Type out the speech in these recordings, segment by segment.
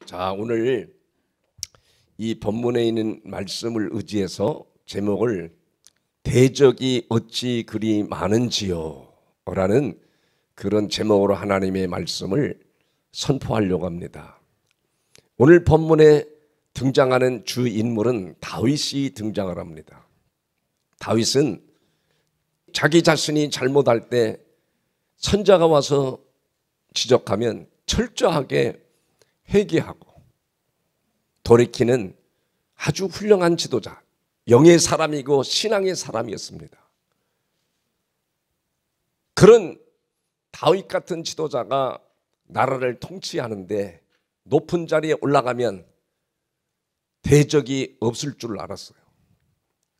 자, 오늘 이 본문에 있는 말씀을 의지해서 제목을 대적이 어찌 그리 많은지요 라는 그런 제목으로 하나님의 말씀을 선포하려고 합니다. 오늘 본문에 등장하는 주 인물은 다윗이 등장을 합니다. 다윗은 자기 자신이 잘못할 때 선자가 와서 지적하면 철저하게 회개하고 돌이키는 아주 훌륭한 지도자, 영의 사람이고 신앙의 사람이었습니다. 그런 다윗 같은 지도자가 나라를 통치하는데 높은 자리에 올라가면 대적이 없을 줄 알았어요.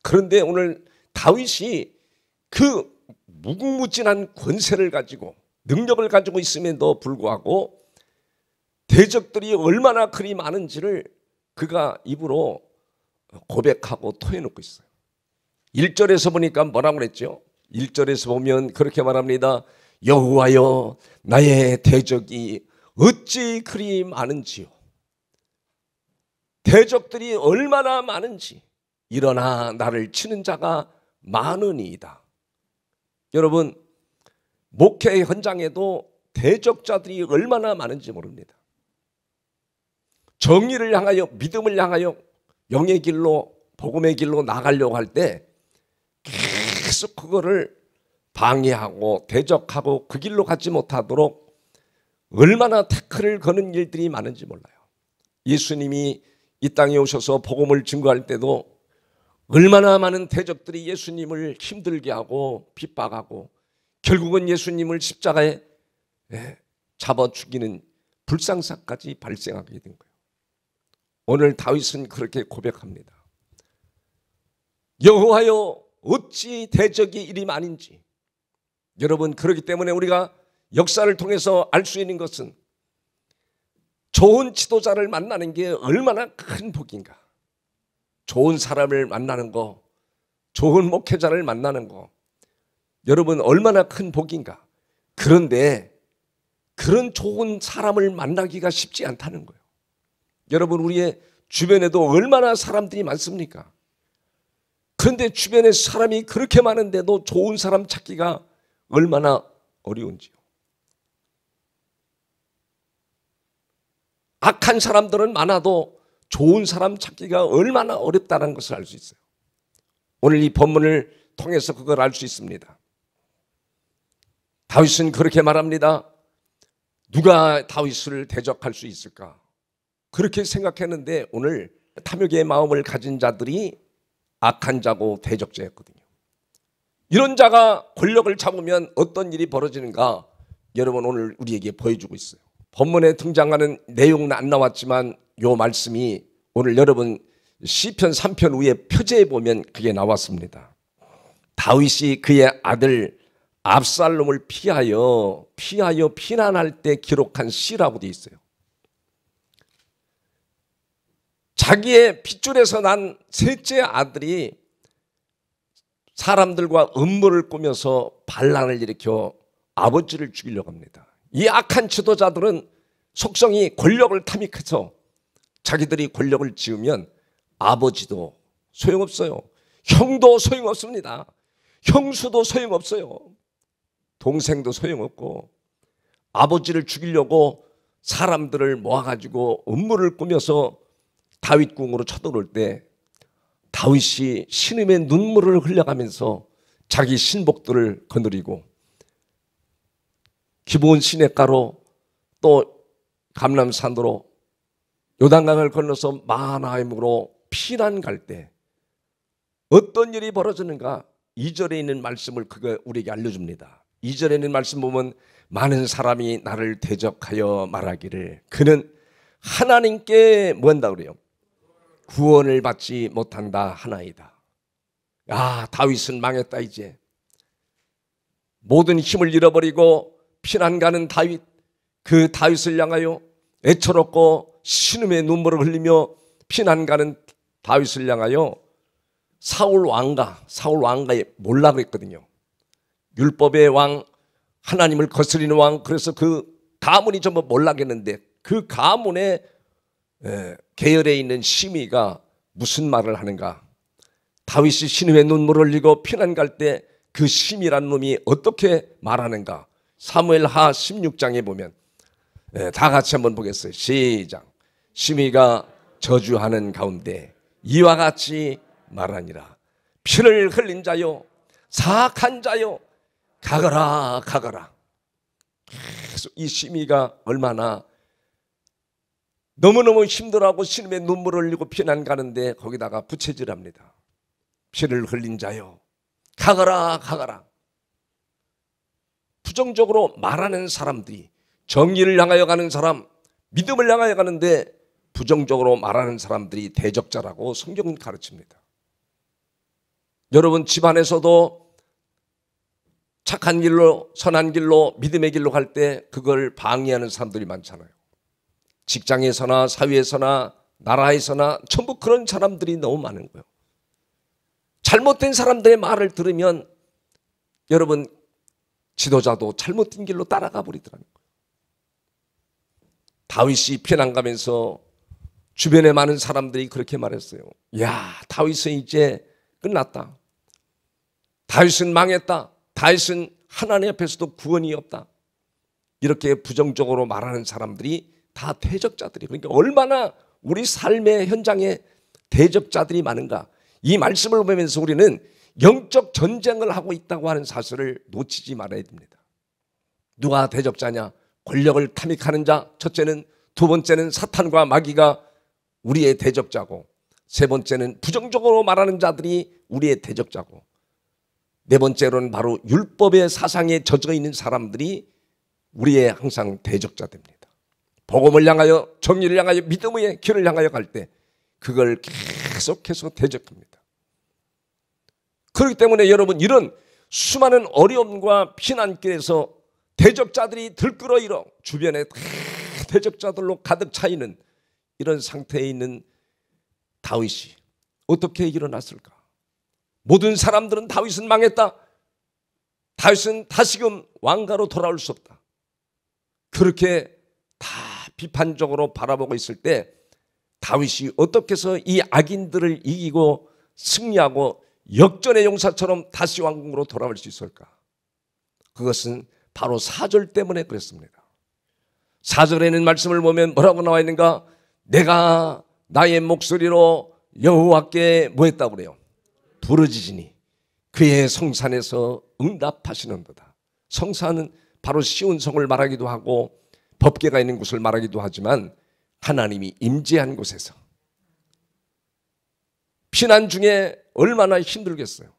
그런데 오늘 다윗이 그 무궁무진한 권세를 가지고 능력을 가지고 있음에도 불구하고 대적들이 얼마나 그리 많은지를 그가 입으로 고백하고 토해놓고 있어요. 1절에서 보니까 뭐라고 그랬죠? 1절에서 보면 그렇게 말합니다. 여호와여, 나의 대적이 어찌 그리 많은지요. 대적들이 얼마나 많은지, 일어나 나를 치는 자가 많으니이다. 여러분, 목회 현장에도 대적자들이 얼마나 많은지 모릅니다. 정의를 향하여, 믿음을 향하여 영의 길로, 복음의 길로 나가려고 할 때 계속 그거를 방해하고 대적하고 그 길로 가지 못하도록 얼마나 태클을 거는 일들이 많은지 몰라요. 예수님이 이 땅에 오셔서 복음을 증거할 때도 얼마나 많은 대적들이 예수님을 힘들게 하고 핍박하고 결국은 예수님을 십자가에 잡아 죽이는 불상사까지 발생하게 된 거예요. 오늘 다윗은 그렇게 고백합니다. 여호와여, 어찌 대적이 이리 많은지. 여러분, 그렇기 때문에 우리가 역사를 통해서 알 수 있는 것은 좋은 지도자를 만나는 게 얼마나 큰 복인가. 좋은 사람을 만나는 거, 좋은 목회자를 만나는 거, 여러분 얼마나 큰 복인가. 그런데 그런 좋은 사람을 만나기가 쉽지 않다는 거예요. 여러분, 우리의 주변에도 얼마나 사람들이 많습니까? 그런데 주변에 사람이 그렇게 많은데도 좋은 사람 찾기가 얼마나 어려운지요. 악한 사람들은 많아도 좋은 사람 찾기가 얼마나 어렵다는 것을 알 수 있어요. 오늘 이 본문을 통해서 그걸 알 수 있습니다. 다윗은 그렇게 말합니다. 누가 다윗을 대적할 수 있을까? 그렇게 생각했는데 오늘 탐욕의 마음을 가진 자들이 악한 자고 대적자였거든요. 이런 자가 권력을 잡으면 어떤 일이 벌어지는가? 여러분, 오늘 우리에게 보여주고 있어요. 본문에 등장하는 내용은 안 나왔지만 이 말씀이 오늘 여러분 시편 3편 위에 표제에 보면 그게 나왔습니다. 다윗이 그의 아들 압살롬을 피하여 피난할 때 기록한 시라고 되어 있어요. 자기의 핏줄에서 난 셋째 아들이 사람들과 음모를 꾸며서 반란을 일으켜 아버지를 죽이려고 합니다. 이 악한 지도자들은 속성이 권력을 탐닉해서 자기들이 권력을 지으면 아버지도 소용없어요. 형도 소용없습니다. 형수도 소용없어요. 동생도 소용없고 아버지를 죽이려고 사람들을 모아가지고 음모를 꾸며서 다윗 궁으로 쳐들어올 때 다윗이 신음의 눈물을 흘려가면서 자기 신복들을 거느리고 기브온 시냇가로 또 감람산으로 요단강을 건너서 마하나임으로 피난 갈 때 어떤 일이 벌어지는가? 2절에 있는 말씀을 그가 우리에게 알려줍니다. 2절에 있는 말씀 보면 많은 사람이 나를 대적하여 말하기를 그는 하나님께 뭐 한다 그래요? 구원을 받지 못한다 하나이다. 야, 다윗은 망했다. 이제 모든 힘을 잃어버리고 피난 가는 다윗, 그 다윗을 향하여 애처롭고 신음의 눈물을 흘리며 피난 가는 다윗을 향하여 사울 왕가에 몰라 그랬거든요. 율법의 왕, 하나님을 거스리는 왕. 그래서 그 가문이 전부 몰락했는데 그 가문에 계열에 있는 시미가 무슨 말을 하는가? 다윗이 신음의 눈물을 흘리고 피난 갈 때 그 시미란 놈이 어떻게 말하는가? 사무엘하 16장에 보면 다 같이 한번 보겠어요. 시작. 시미가 저주하는 가운데 이와 같이 말하니라. 피를 흘린 자요, 사악한 자요, 가거라 가거라. 계속 이 시미가 얼마나 너무너무 힘들어하고 신음의 눈물을 흘리고 피난 가는데 거기다가 부채질합니다. 피를 흘린 자요, 가거라 가거라. 부정적으로 말하는 사람들이, 정의를 향하여 가는 사람, 믿음을 향하여 가는데 부정적으로 말하는 사람들이 대적자라고 성경은 가르칩니다. 여러분 집안에서도 착한 길로, 선한 길로, 믿음의 길로 갈 때 그걸 방해하는 사람들이 많잖아요. 직장에서나 사회에서나 나라에서나 전부 그런 사람들이 너무 많은 거예요. 잘못된 사람들의 말을 들으면 여러분 지도자도 잘못된 길로 따라가 버리더라는 거예요. 다윗이 피난 가면서 주변에 많은 사람들이 그렇게 말했어요. 야, 다윗은 이제 끝났다. 다윗은 망했다. 다윗은 하나님 앞에서도 구원이 없다. 이렇게 부정적으로 말하는 사람들이 다 대적자들이. 그러니까 얼마나 우리 삶의 현장에 대적자들이 많은가. 이 말씀을 보면서 우리는 영적 전쟁을 하고 있다고 하는 사실을 놓치지 말아야 됩니다. 누가 대적자냐? 권력을 탐닉하는 자 첫째는, 두 번째는 사탄과 마귀가 우리의 대적자고, 세 번째는 부정적으로 말하는 자들이 우리의 대적자고, 네 번째로는 바로 율법의 사상에 젖어 있는 사람들이 우리의 항상 대적자됩니다. 복음을 향하여, 정의를 향하여, 믿음의 길을 향하여 갈 때 그걸 계속해서 대적합니다. 그렇기 때문에 여러분 이런 수많은 어려움과 피난길에서 대적자들이 들끓어일어 주변에 대적자들로 가득 차 있는 이런 상태에 있는 다윗이 어떻게 일어났을까? 모든 사람들은 다윗은 망했다. 다윗은 다시금 왕가로 돌아올 수 없다. 그렇게 다 비판적으로 바라보고 있을 때 다윗이 어떻게 해서 이 악인들을 이기고 승리하고 역전의 용사처럼 다시 왕궁으로 돌아올 수 있을까? 그것은 바로 4절 때문에 그랬습니다. 4절에는 말씀을 보면 뭐라고 나와 있는가? 내가 나의 목소리로 여호와께 뭐 했다고 그래요? 부르짖으니 그의 성산에서 응답하시는도다. 성산은 바로 시온 성을 말하기도 하고 법궤가 있는 곳을 말하기도 하지만 하나님이 임재한 곳에서, 피난 중에 얼마나 힘들겠어요.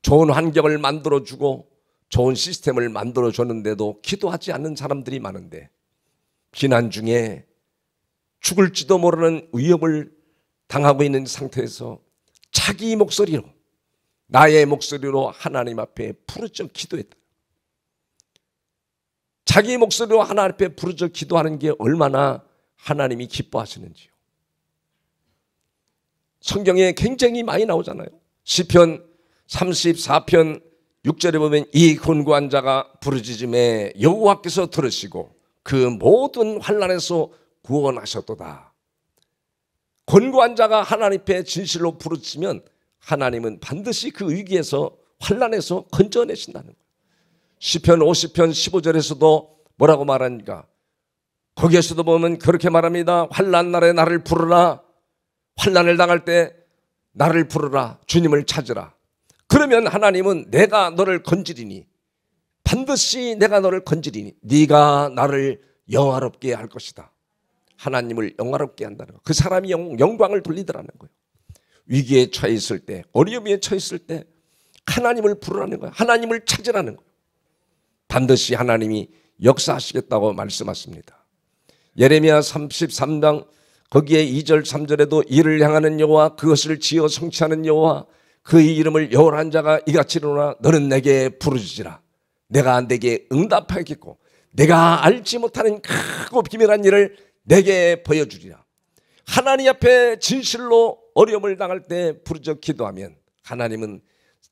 좋은 환경을 만들어주고 좋은 시스템을 만들어줬는데도 기도하지 않는 사람들이 많은데, 피난 중에 죽을지도 모르는 위협을 당하고 있는 상태에서 자기 목소리로, 나의 목소리로 하나님 앞에 부르짖어 기도했다. 자기 목소리로 하나님 앞에 부르짖어 기도하는 게 얼마나 하나님이 기뻐하시는지요. 성경에 굉장히 많이 나오잖아요. 시편 34편 6절에 보면 이 곤고한 자가 부르짖음에 여호와께서 들으시고 그 모든 환난에서 구원하셨도다. 곤고한 자가 하나님 앞에 진실로 부르짖으면 하나님은 반드시 그 위기에서, 환난에서 건져내신다는 거예요. 시편 50편 15절에서도 뭐라고 말하니까, 거기에서도 보면 그렇게 말합니다. 환난 날에 나를 부르라. 환난을 당할 때 나를 부르라. 주님을 찾으라. 그러면 하나님은 내가 너를 건지리니, 반드시 내가 너를 건지리니 네가 나를 영화롭게 할 것이다. 하나님을 영화롭게 한다는 거. 그 사람이 영광을 돌리더라는 거예요. 위기에 처해 있을 때, 어려움에 처해 있을 때 하나님을 부르라는 거예요. 하나님을 찾으라는 거예요. 반드시 하나님이 역사하시겠다고 말씀하십니다. 예레미야 33장 거기에 2절 3절에도 이를 향하는 여호와, 그것을 지어 성취하는 여호와, 그의 이름을 여호와한 자가 이같이 이르노라. 너는 내게 부르짖으라. 내가 내게 응답하겠고 내가 알지 못하는 크고 비밀한 일을 내게 보여주리라. 하나님 앞에 진실로 어려움을 당할 때 부르짖어 기도하면 하나님은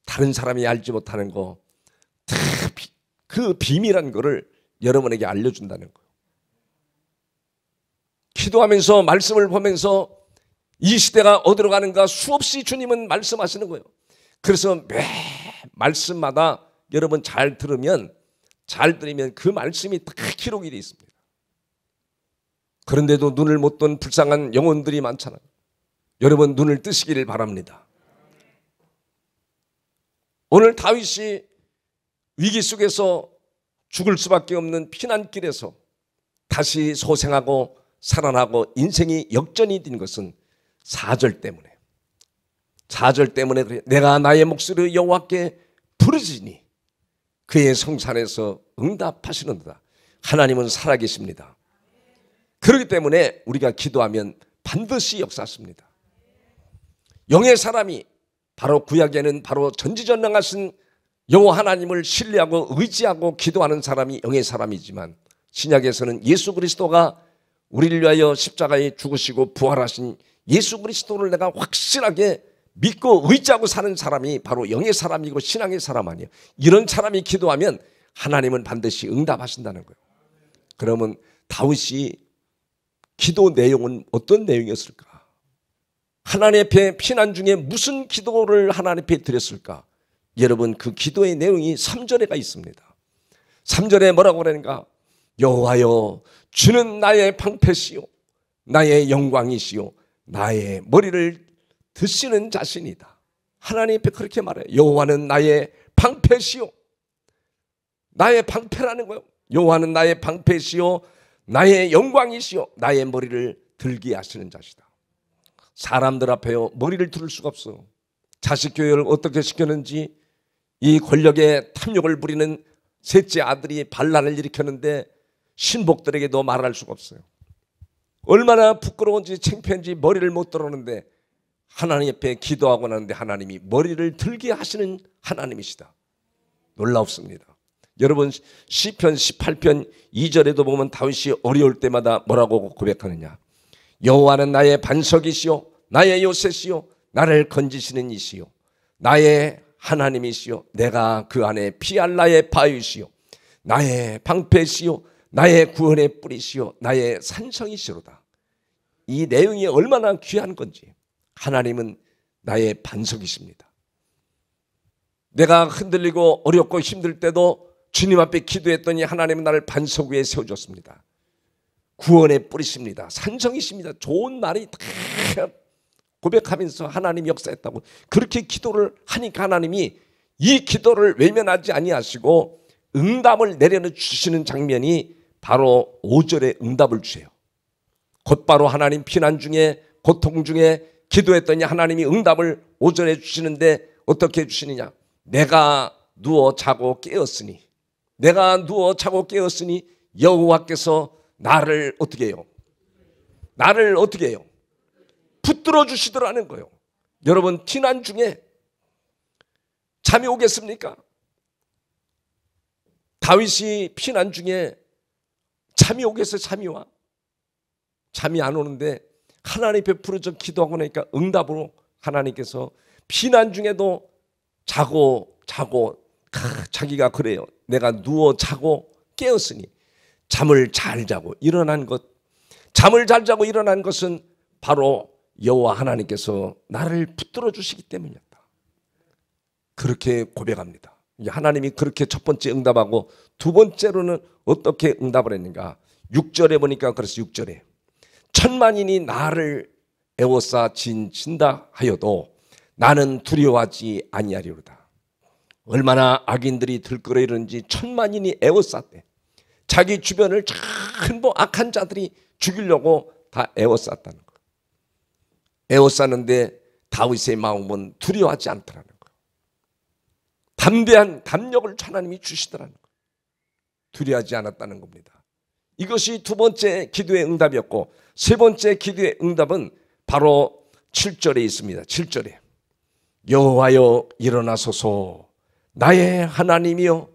다른 사람이 알지 못하는 거, 그 비밀한 거를 여러분에게 알려준다는 거예요. 기도하면서 말씀을 보면서 이 시대가 어디로 가는가 수없이 주님은 말씀하시는 거예요. 그래서 매 말씀마다 여러분 잘 들으면 그 말씀이 다 기록이 되어 있습니다. 그런데도 눈을 못 뜬 불쌍한 영혼들이 많잖아요. 여러분 눈을 뜨시기를 바랍니다. 오늘 다윗이 위기 속에서 죽을 수밖에 없는 피난길에서 다시 소생하고 살아나고 인생이 역전이 된 것은 4절 때문에. 4절 때문에 그래. 내가 나의 목소리를 여호와께 부르짖으니 그의 성산에서 응답하시는도다. 하나님은 살아계십니다. 그렇기 때문에 우리가 기도하면 반드시 역사하십니다. 영의 사람이 바로 구약에는 바로 전지전능하신 여호와 하나님을 신뢰하고 의지하고 기도하는 사람이 영의 사람이지만 신약에서는 예수 그리스도가 우리를 위하여 십자가에 죽으시고 부활하신 예수 그리스도를 내가 확실하게 믿고 의지하고 사는 사람이 바로 영의 사람이고 신앙의 사람 아니에요. 이런 사람이 기도하면 하나님은 반드시 응답하신다는 거예요. 그러면 다윗이 기도 내용은 어떤 내용이었을까? 하나님 앞에 피난 중에 무슨 기도를 하나님 앞에 드렸을까? 여러분 그 기도의 내용이 3절에가 있습니다. 3절에 뭐라고 그러는가? 여호와여 주는 나의 방패시요 나의 영광이시요 나의 머리를 드시는 자신이다. 하나님 앞에 그렇게 말해요. 여호와는 나의 방패시요 나의 방패라는 거예요. 여호와는 나의 방패시요 나의 영광이시요 나의 머리를 들게 하시는 자시다. 사람들 앞에요 머리를 들을 수가 없어. 자식 교육을 어떻게 시켰는지 이 권력의 탐욕을 부리는 셋째 아들이 반란을 일으켰는데 신복들에게도 말할 수가 없어요. 얼마나 부끄러운지 창피한지 머리를 못 들었는데 하나님 옆에 기도하고 나는데 하나님이 머리를 들게 하시는 하나님이시다. 놀랍습니다. 여러분 시편 18편 2절에도 보면 다윗이 어려울 때마다 뭐라고 고백하느냐? 여호와는 나의 반석이시요 나의 요새시요 나를 건지시는 이시요 나의 하나님이시요 내가 그 안에 피할 나의 바위시요 나의 방패시요 나의 구원의 뿌리시요 나의 산성이시로다. 이 내용이 얼마나 귀한 건지. 하나님은 나의 반석이십니다. 내가 흔들리고 어렵고 힘들 때도 주님 앞에 기도했더니 하나님은 나를 반석 위에 세워줬습니다. 구원의 뿌리십니다. 산성이십니다. 좋은 말이 다 고백하면서 하나님 역사했다고 그렇게 기도를 하니까 하나님이 이 기도를 외면하지 아니하시고 응답을 내려주시는 장면이 바로 5절에 응답을 주세요. 곧바로 하나님 피난 중에 고통 중에 기도했더니 하나님이 응답을 5절에 주시는데 어떻게 주시느냐? 내가 누워 자고 깨었으니 여호와께서 나를 어떻게 해요? 나를 어떻게 해요? 붙들어 주시더라는 거예요. 여러분 피난 중에 잠이 오겠습니까? 다윗이 피난 중에 잠이 오겠어요? 잠이 와? 잠이 안 오는데 하나님 앞에 부르짖어 기도하고 나니까 응답으로 하나님께서 피난 중에도 자고 자기가 그래요. 내가 누워 자고 깨었으니 잠을 잘 자고 일어난 것, 잠을 잘 자고 일어난 것은 바로 여호와 하나님께서 나를 붙들어 주시기 때문이었다. 그렇게 고백합니다. 하나님이 그렇게 첫 번째 응답하고 두 번째로는 어떻게 응답을 했는가? 6절에 보니까 그래서 6절에 천만인이 나를 애워싸 진친다 하여도 나는 두려워하지 아니하리로다. 얼마나 악인들이 들끓어이르는지 천만인이 애워쌌대. 자기 주변을 전부 악한 자들이 죽이려고 다 애워쌌다는 거예요. 애워쌌는데 다윗의 마음은 두려워하지 않더라는 거예요. 담대한 담력을 하나님이 주시더라는 거예요. 두려워하지 않았다는 겁니다. 이것이 두 번째 기도의 응답이었고 세 번째 기도의 응답은 바로 7절에 있습니다. 7절에 여호와여 일어나소서 나의 하나님이여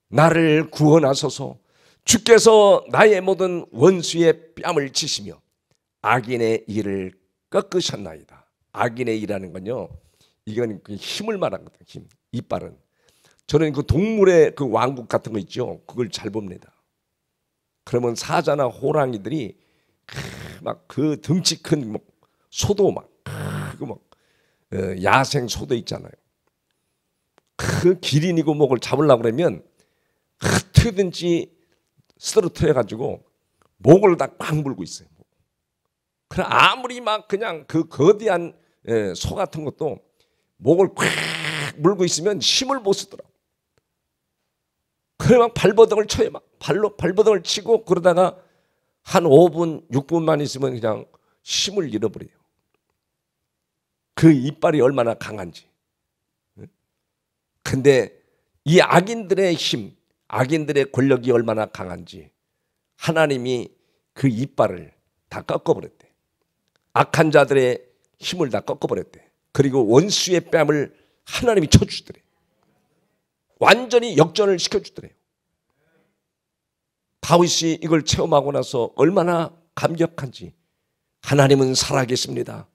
나를 구원하소서 주께서 나의 모든 원수의 뺨을 치시며 악인의 일을 꺾으셨나이다. 악인의 일하는 건요 이건 그 힘을 말하거든요. 힘, 이빨은. 저는 그 동물의 그 왕국 같은 거 있죠. 그걸 잘 봅니다. 그러면 사자나 호랑이들이 막 그 덩치 큰 소도 막 그 막 야생 소도 있잖아요. 그 기린이고 목을 잡으려고 그러면 어떻게든지 쓰러뜨려 가지고 목을 다 꽉 물고 있어요. 그럼 아무리 막 그냥 그 거대한 소 같은 것도 목을 꽉 물고 있으면 힘을 못 쓰더라고. 그래 막 발버둥을 쳐요. 막 발로 발버둥을 치고 그러다가 한 5분, 6분만 있으면 그냥 힘을 잃어버려요. 그 이빨이 얼마나 강한지. 근데 이 악인들의 힘, 악인들의 권력이 얼마나 강한지 하나님이 그 이빨을 다 꺾어버렸대. 악한 자들의 힘을 다 꺾어버렸대. 그리고 원수의 뺨을 하나님이 쳐주더래. 완전히 역전을 시켜주더래요. 다윗이 이걸 체험하고 나서 얼마나 감격한지. 하나님은 살아계십니다.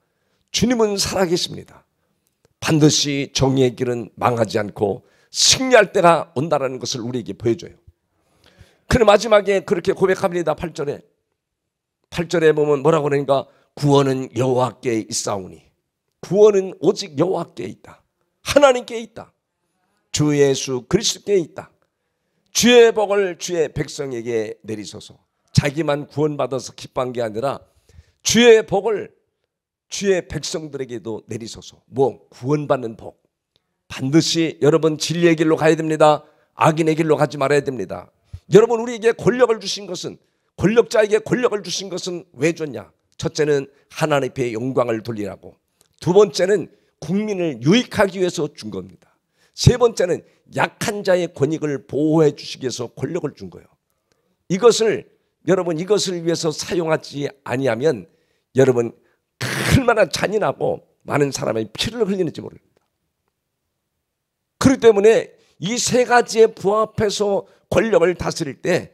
주님은 살아계십니다. 반드시 정의의 길은 망하지 않고 승리할 때가 온다는 것을 우리에게 보여줘요. 그래 마지막에 그렇게 고백합니다. 8절에. 8절에 보면 뭐라고 그러니까 구원은 여호와께 있사오니. 구원은 오직 여호와께 있다. 하나님께 있다. 주 예수 그리스도께 있다. 주의 복을 주의 백성에게 내리소서. 자기만 구원받아서 기뻐한 게 아니라 주의 복을 주의 백성들에게도 내리소서. 뭐 구원받는 복. 반드시 여러분 진리의 길로 가야 됩니다. 악인의 길로 가지 말아야 됩니다. 여러분 우리에게 권력을 주신 것은, 권력자에게 권력을 주신 것은 왜 줬냐? 첫째는 하나님 앞에 영광을 돌리라고. 두 번째는 국민을 유익하기 위해서 준 겁니다. 세 번째는 약한 자의 권익을 보호해 주시기 위해서 권력을 준 거예요. 여러분 이것을 위해서 사용하지 아니하면 여러분 얼마나 잔인하고 많은 사람의 피를 흘리는지 모릅니다. 그렇기 때문에 이 세 가지에 부합해서 권력을 다스릴 때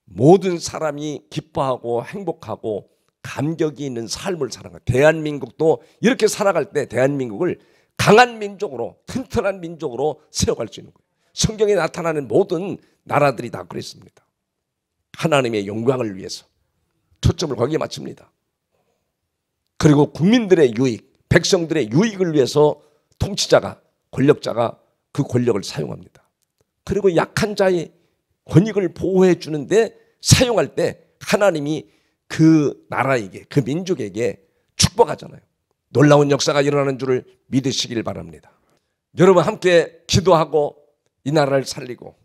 모든 사람이 기뻐하고 행복하고 감격이 있는 삶을 살아가요. 대한민국도 이렇게 살아갈 때 대한민국을 강한 민족으로, 튼튼한 민족으로 세워갈 수 있는 거예요. 성경에 나타나는 모든 나라들이 다 그랬습니다. 하나님의 영광을 위해서 초점을 거기에 맞춥니다. 그리고 국민들의 유익, 백성들의 유익을 위해서 통치자가, 권력자가 그 권력을 사용합니다. 그리고 약한 자의 권익을 보호해 주는데 사용할 때 하나님이 그 나라에게, 그 민족에게 축복하잖아요. 놀라운 역사가 일어나는 줄을 믿으시길 바랍니다. 여러분 함께 기도하고 이 나라를 살리고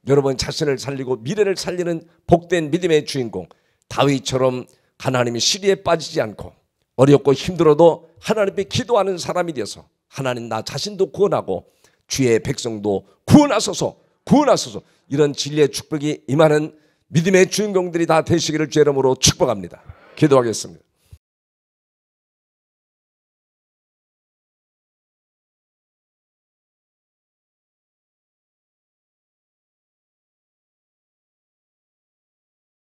여러분 자신을 살리고 미래를 살리는 복된 믿음의 주인공 다윗처럼 하나님이 시리에 빠지지 않고 어렵고 힘들어도 하나님 앞에 기도하는 사람이 되어서 하나님 나 자신도 구원하고 주의 백성도 구원하소서, 구원하소서, 이런 진리의 축복이 임하는 믿음의 주인공들이 다 되시기를 주의 이름으로 축복합니다. 기도하겠습니다.